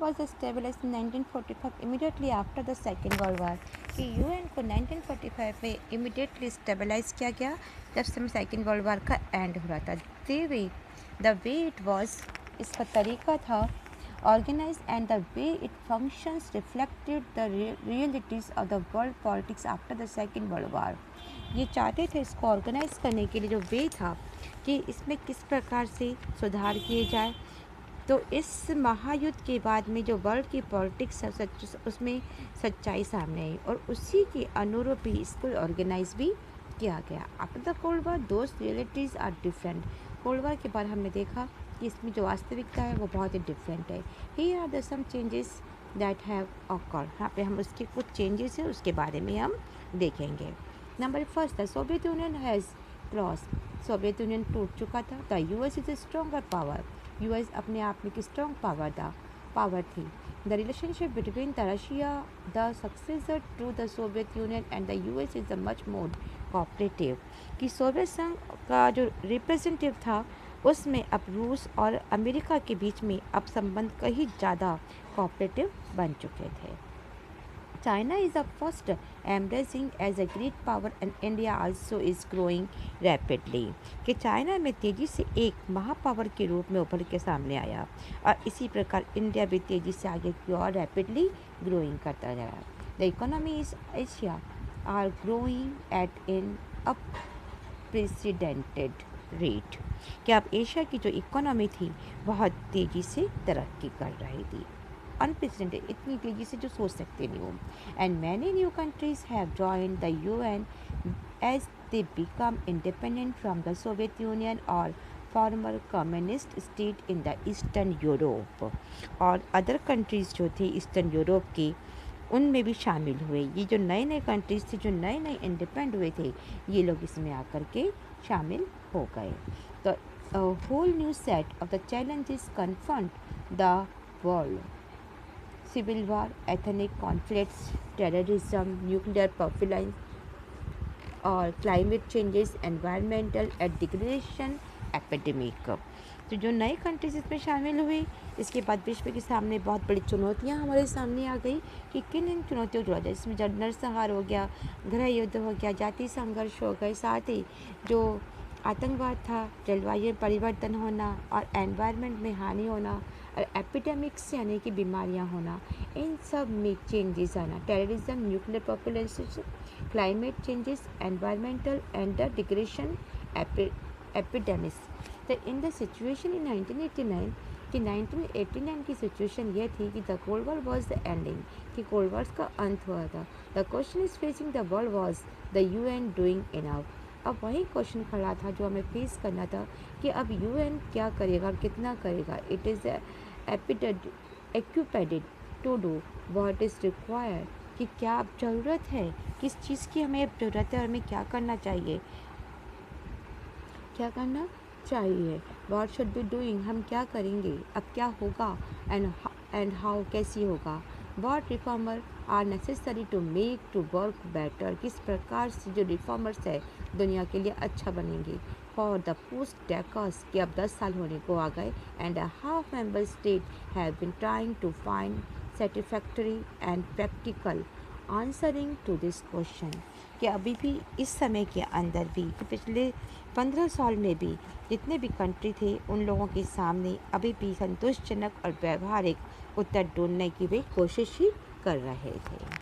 was established in 1945 immediately after the Second World War. कि UN को 1945 में immediately stabilise किया गया जब समय सेकेंड वर्ल्ड वार का एंड हो रहा था. द वे इट वॉज, इसका तरीका था organized, and the way it functions reflected the realities of the world politics after the Second World War. ये चाहते थे इसको ऑर्गेनाइज करने के लिए जो वे था कि इसमें किस प्रकार से सुधार किए जाए. तो इस महायुद्ध के बाद में जो वर्ल्ड की पॉलिटिक्स है उसमें सच्चाई सामने आई और उसी के अनुरूप ही इसको ऑर्गेनाइज भी किया गया. After the cold war those realities are different. Cold war के बाद हमने देखा कि इसमें जो वास्तविकता है वो बहुत ही डिफरेंट है. Here are the some changes that have occurred. यहाँ पे हम उसके कुछ चेंजेस हैं उसके बारे में हम देखेंगे. Number first, the Soviet Union has cross. Soviet Union टूट चुका था. The US is a stronger power. US अपने आप में एक स्ट्रॉन्ग पावर थी. The relationship between the Russia the successor to the Soviet Union and the US is the much more cooperative. कि Soviet संघ का जो रिप्रेजेंटेटिव था उसमें अब रूस और अमेरिका के बीच में अब संबंध कहीं ज़्यादा कोऑपरेटिव बन चुके थे. China is the first embracing as a great power and India also is growing rapidly. कि चाइना में तेज़ी से एक महापावर के रूप में उभर के सामने आया और इसी प्रकार इंडिया भी तेज़ी से आगे की ओर रैपिडली ग्रोइंग करता जा रहा. The economy is Asia are growing at in unprecedented rate. कि अब एशिया की जो इकोनॉमी थी बहुत तेज़ी से तरक्की कर रही थी. अनप्रेसिडेंटेड, इतनी तेज़ी से जो सोच सकते नहीं वो. And many new countries have joined the UN as they become independent from the Soviet Union और former communist state in the eastern Europe. और अदर कंट्रीज़ जो थे ईस्टर्न यूरोप के उनमें भी शामिल हुए. ये जो नए नए कंट्रीज़ थे जो नए नए इंडिपेंडेंट हुए थे ये लोग इसमें आकर के शामिल हो गए. तो whole new set of the challenges confront the world. Civil war, ethnic conflicts, terrorism, nuclear populise और climate changes, environmental degradation, epidemic. तो जो नए कंट्रीज इसमें शामिल हुई इसके बाद विश्व के सामने बहुत बड़ी चुनौतियां हमारे सामने आ गई कि किन इन चुनौतियों को जुड़ा जाए. इसमें जब नरसंहार हो गया, गृह युद्ध हो गया, जातीय संघर्ष हो गए, साथ ही जो आतंकवाद था, जलवायु परिवर्तन होना और एनवायरनमेंट में हानि होना और एपिडेमिक्स यानी कि बीमारियां होना, इन सब में चेंजेस आना. Terrorism, nuclear population, climate changes, environmental and the degradation, epidemics. तो इन द सिचुएशन इन 1989 कि 1989 की सिचुएशन ये थी कि the cold war was the ending. कि कोल्ड वॉर का अंत हुआ था. The question is facing the world was the UN doing enough. अब वही क्वेश्चन खड़ा था जो हमें फेस करना था कि अब यूएन क्या करेगा और कितना करेगा. It is equipped to do what is required. कि क्या अब ज़रूरत है, किस चीज़ की हमें अब ज़रूरत है और हमें क्या करना चाहिए, क्या करना चाहिए. व्हाट शुड बी डूइंग, हम क्या करेंगे, अब क्या होगा एंड हाउ, कैसी होगा. What reformer are necessary to make to work better. किस प्रकार से जो रिफॉर्मर्स है दुनिया के लिए अच्छा बनेंगे. फॉर द पोस्ट डेकर्स कि अब 10 साल होने को आ गए and a half member state have been trying to find satisfactory and practical answering to this question. कि अभी भी इस समय के अंदर भी कि पिछले 15 साल में भी जितने भी कंट्री थे उन लोगों के सामने अभी भी संतोषजनक और व्यवहारिक उत्तर ढूंढने की वे कोशिश ही कर रहे थे.